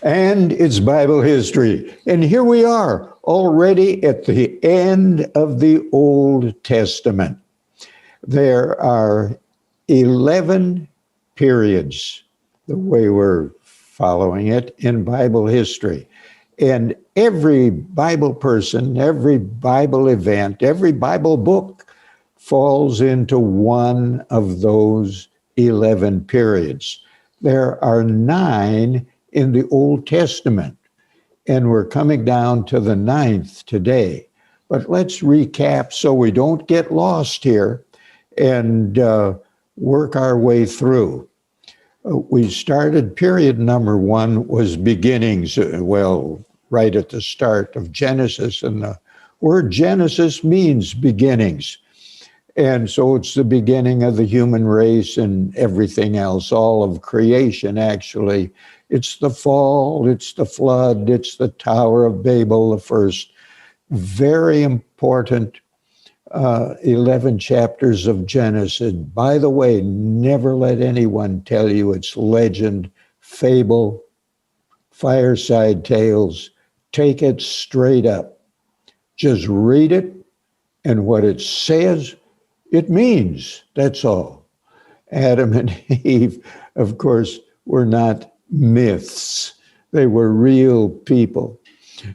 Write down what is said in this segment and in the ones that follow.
and it's Bible history. And here we are, already at the end of the Old Testament. There are 11 periods, the way we're following it, in Bible history. And every Bible person, every Bible event, every Bible book falls into one of those 11 periods. There are 9 in the Old Testament, and we're coming down to the 9th today. But let's recap so we don't get lost here and work our way through. We started, period number 1 was beginnings, right at the start of Genesis, and the word Genesis means beginnings. And so it's the beginning of the human race and everything else, all of creation, actually. It's the fall, it's the flood, it's the Tower of Babel, the first. Very important 11 chapters of Genesis. By the way, never let anyone tell you it's legend, fable, fireside tales. Take it straight up. Just read it, and what it says, it means. That's all. Adam and Eve, of course, were not myths. They were real people.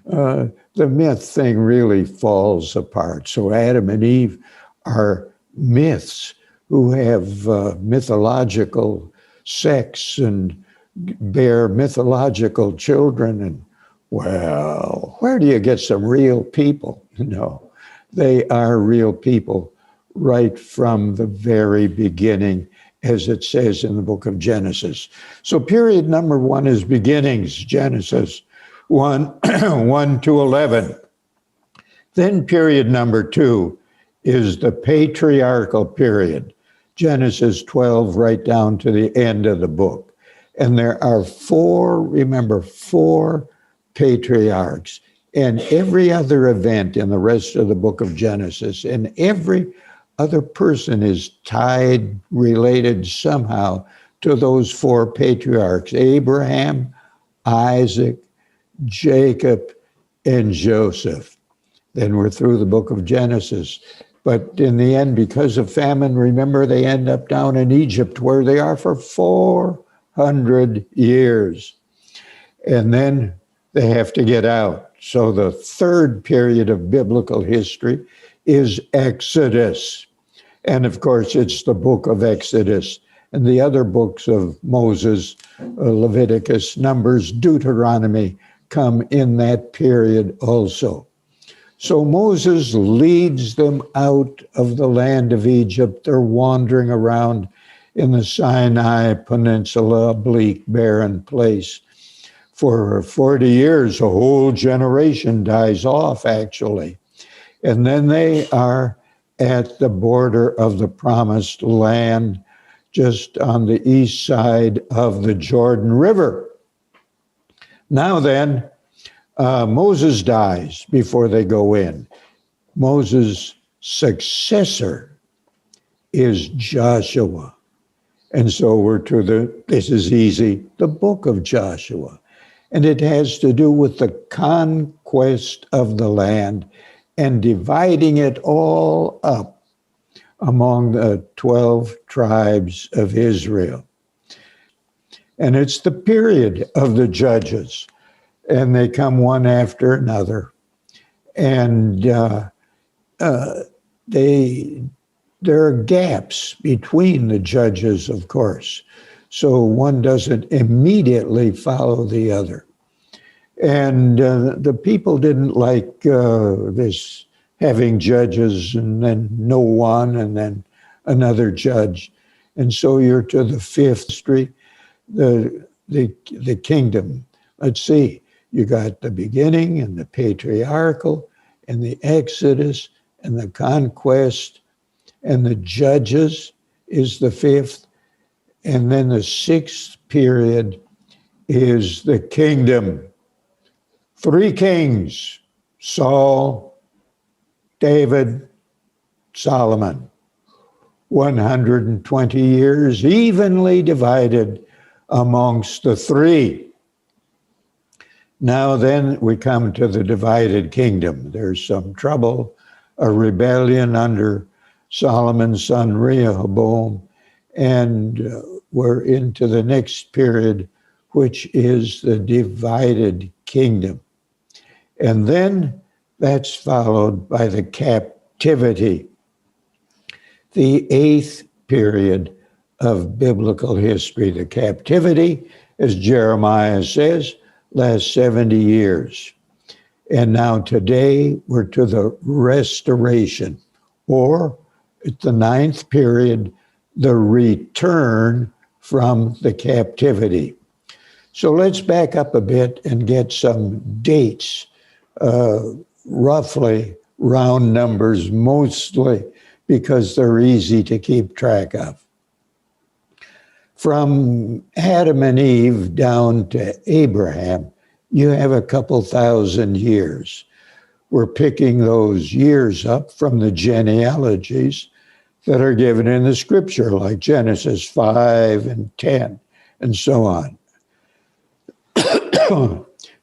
The myth thing really falls apart. So Adam and Eve are myths who have mythological sex and bear mythological children. And, well, where do you get some real people? No, they are real people right from the very beginning, as it says in the book of Genesis. So period number 1 is beginnings, Genesis 1, 1 to 11. Then period number 2 is the patriarchal period, Genesis 12 right down to the end of the book. And there are 4 patriarchs. And every other event in the rest of the book of Genesis, and every other person is tied, related somehow to those 4 patriarchs: Abraham, Isaac, Jacob, and Joseph. Then we're through the book of Genesis. But in the end, because of famine, remember, they end up down in Egypt, where they are for 400 years. And then they have to get out. So the 3rd period of biblical history is Exodus. And of course, it's the book of Exodus and the other books of Moses, Leviticus, Numbers, Deuteronomy come in that period also. So Moses leads them out of the land of Egypt. They're wandering around in the Sinai Peninsula, a bleak, barren place. For 40 years, a whole generation dies off, actually. And then they are at the border of the promised land, just on the east side of the Jordan River. Now then, Moses dies before they go in. Moses' successor is Joshua. And so we're to this is easy, the book of Joshua. And it has to do with the conquest of the land and dividing it all up among the 12 tribes of Israel. And it's the period of the judges, and they come one after another. And there are gaps between the judges, of course, so one doesn't immediately follow the other. And the people didn't like this, having judges and then no one and then another judge. And so you're to the 5th history, the kingdom. Let's see, you got the beginning and the patriarchal and the Exodus and the conquest, and the judges is the 5th. And then the 6th period is the kingdom. 3 kings, Saul, David, Solomon. 120 years evenly divided amongst the 3. Now then we come to the divided kingdom. There's some trouble, a rebellion under Solomon's son Rehoboam, and we're into the next period, which is the divided kingdom. And then that's followed by the captivity, the eighth period of biblical history. The captivity, as Jeremiah says, lasts 70 years. And now today we're to the restoration, or at the ninth period, the return from the captivity. So let's back up a bit and get some dates, roughly round numbers, mostly because they're easy to keep track of. From Adam and Eve down to Abraham, you have a couple thousand years. We're picking those years up from the genealogies that are given in the scripture, like Genesis 5 and 10, and so on.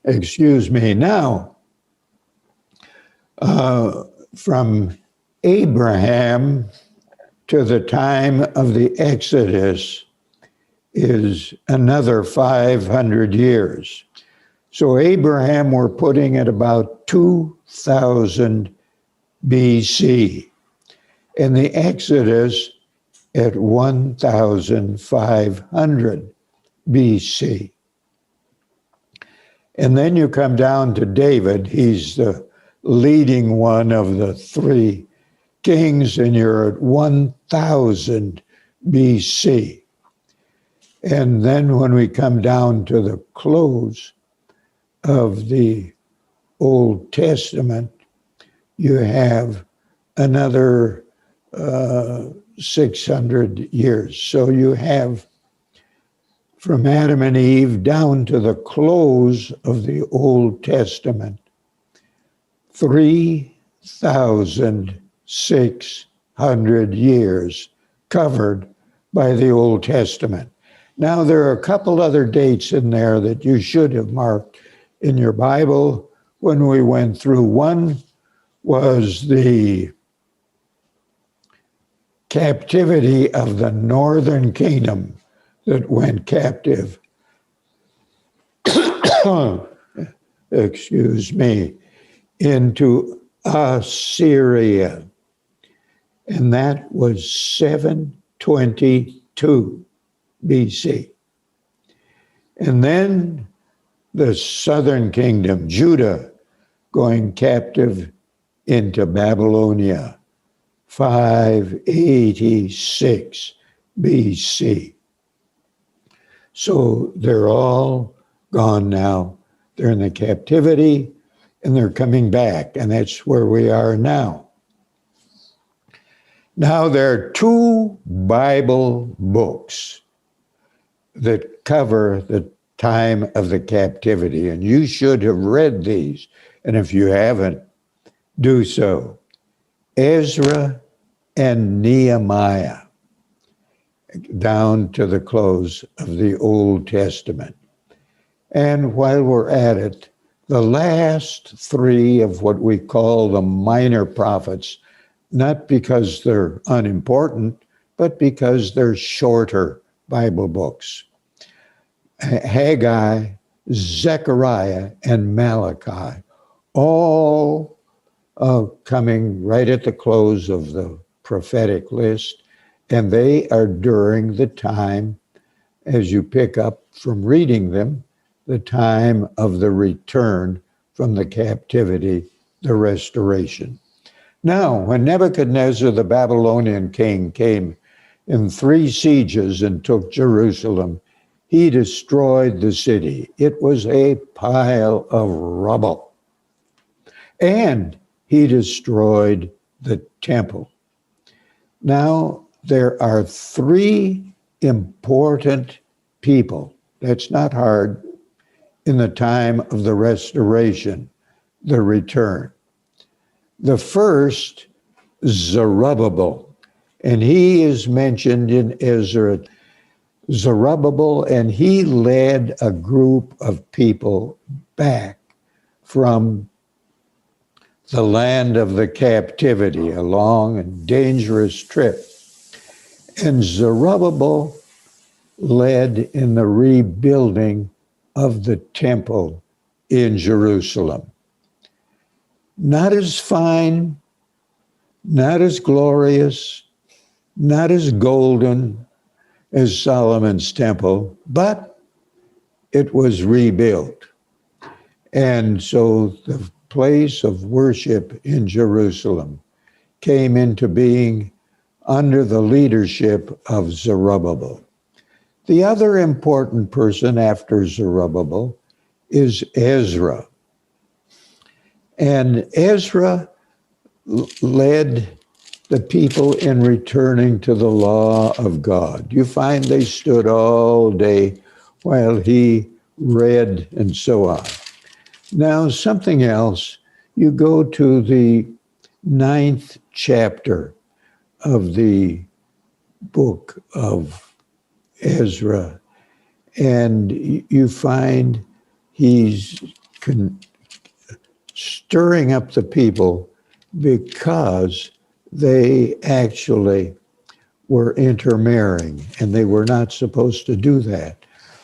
Excuse me. Now, from Abraham to the time of the Exodus is another 500 years. So Abraham, we're putting at about 2000 BC, and the Exodus at 1500 BC. And then you come down to David. He's the leading one of the three kings, and you're at 1000 BC. And then when we come down to the close of the Old Testament, you have another 600 years. So you have from Adam and Eve down to the close of the Old Testament, 3,600 years covered by the Old Testament. Now, there are a couple other dates in there that you should have marked in your Bible when we went through. One was the captivity of the northern kingdom that went captive, excuse me, into Assyria. And that was 722 BC. And then the southern kingdom, Judah, going captive into Babylonia, 586 BC. So they're all gone now. They're in the captivity and they're coming back, and that's where we are now. Now there are two Bible books that cover the time of the captivity, and you should have read these, and if you haven't, do so. Ezra and Nehemiah, down to the close of the Old Testament. And while we're at it, the last three of what we call the minor prophets, not because they're unimportant, but because they're shorter Bible books. Haggai, Zechariah, and Malachi, all coming right at the close of the prophetic list, and they are during the time, as you pick up from reading them, the time of the return from the captivity, the restoration. Now, when Nebuchadnezzar, the Babylonian king, came in 3 sieges and took Jerusalem, he destroyed the city. It was a pile of rubble. And he destroyed the temple. Now, there are 3 important people, that's not hard, in the time of the restoration, the return. The first, Zerubbabel, and he is mentioned in Ezra. Zerubbabel, and he led a group of people back from the land of the captivity, a long and dangerous trip. And Zerubbabel led in the rebuilding of the temple in Jerusalem. Not as fine, not as glorious, not as golden as Solomon's temple, but it was rebuilt. And so the place of worship in Jerusalem came into being under the leadership of Zerubbabel. The other important person after Zerubbabel is Ezra. And Ezra led the people in returning to the law of God. You find they stood all day while he read and so on. Now, something else, you go to the 9th chapter of the book of Ezra, and you find he's stirring up the people because they actually were intermarrying, and they were not supposed to do that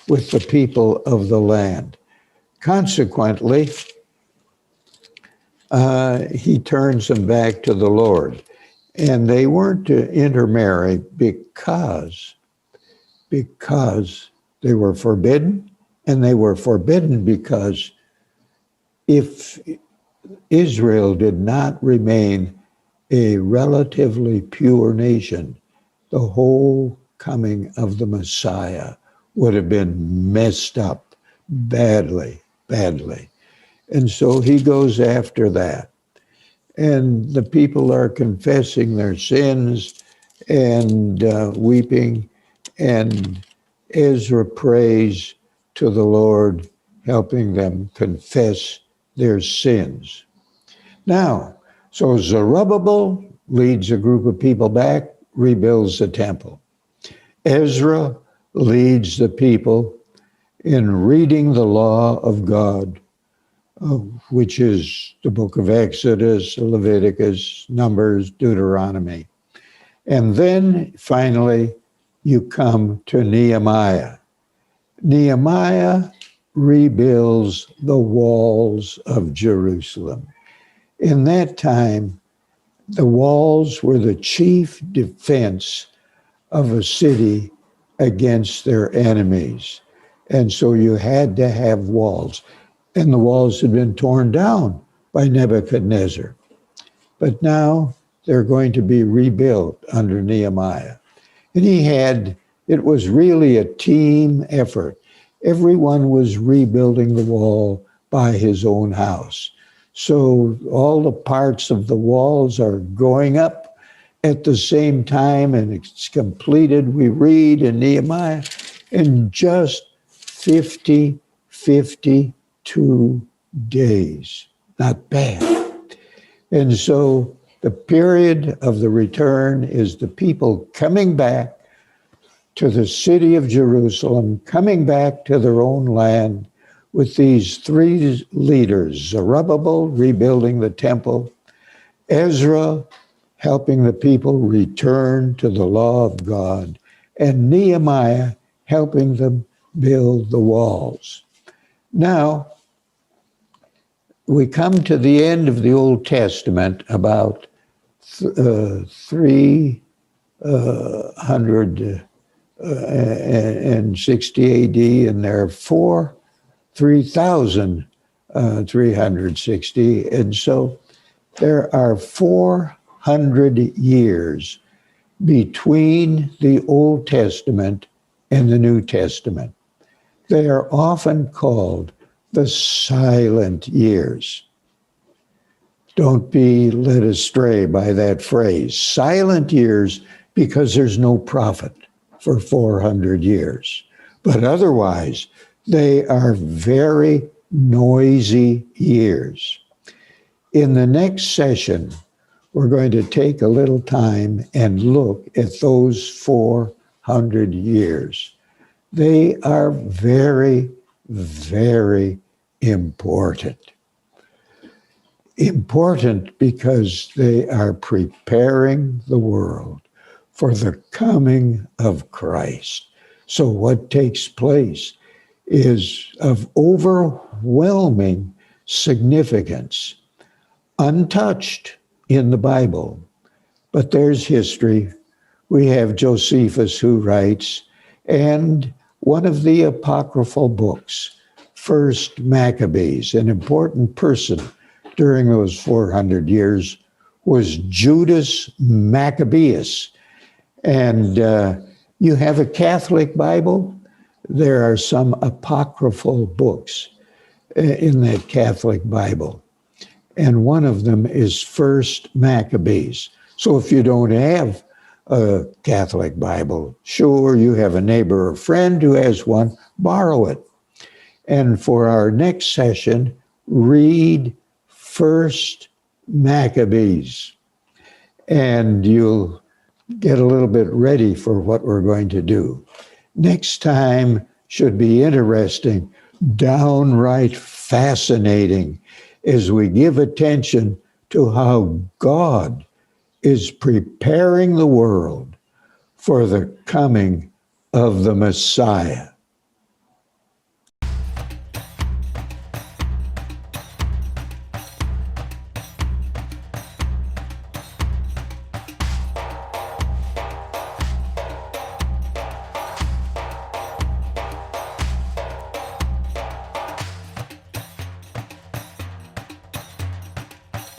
with the people of the land. Consequently, he turns them back to the Lord. And they weren't to intermarry because they were forbidden, and they were forbidden because if Israel did not remain a relatively pure nation, the whole coming of the Messiah would have been messed up badly. And so he goes after that. And the people are confessing their sins and weeping, and Ezra prays to the Lord, helping them confess their sins. Now, so Zerubbabel leads a group of people back, rebuilds the temple. Ezra leads the people in reading the law of God, which is the book of Exodus, Leviticus, Numbers, Deuteronomy. And then finally, you come to Nehemiah. Nehemiah rebuilds the walls of Jerusalem. In that time, the walls were the chief defense of a city against their enemies. And so you had to have walls. And the walls had been torn down by Nebuchadnezzar. But now they're going to be rebuilt under Nehemiah. And it was really a team effort. Everyone was rebuilding the wall by his own house. So all the parts of the walls are going up at the same time, and it's completed, we read in Nehemiah, in just 52 days. Not bad. And so the period of the return is the people coming back to the city of Jerusalem, coming back to their own land with these three leaders: Zerubbabel rebuilding the temple, Ezra helping the people return to the law of God, and Nehemiah helping them build the walls. Now, we come to the end of the Old Testament, about 360 AD, and there are 3,360, and so there are 400 years between the Old Testament and the New Testament. They are often called the silent years. Don't be led astray by that phrase. Silent years, because there's no prophet for 400 years. But otherwise, they are very noisy years. In the next session, we're going to take a little time and look at those 400 years. They are very, very important. Important because they are preparing the world for the coming of Christ. So what takes place is of overwhelming significance, untouched in the Bible. But there's history. We have Josephus who writes, and one of the apocryphal books, First Maccabees, an important person during those 400 years, was Judas Maccabeus. And you have a Catholic Bible, there are some apocryphal books in that Catholic Bible. And one of them is First Maccabees. So if you don't have a Catholic Bible, sure, you have a neighbor or friend who has one, borrow it. And for our next session, read First Maccabees. And you'll get a little bit ready for what we're going to do. Next time should be interesting, downright fascinating, as we give attention to how God is preparing the world for the coming of the Messiah.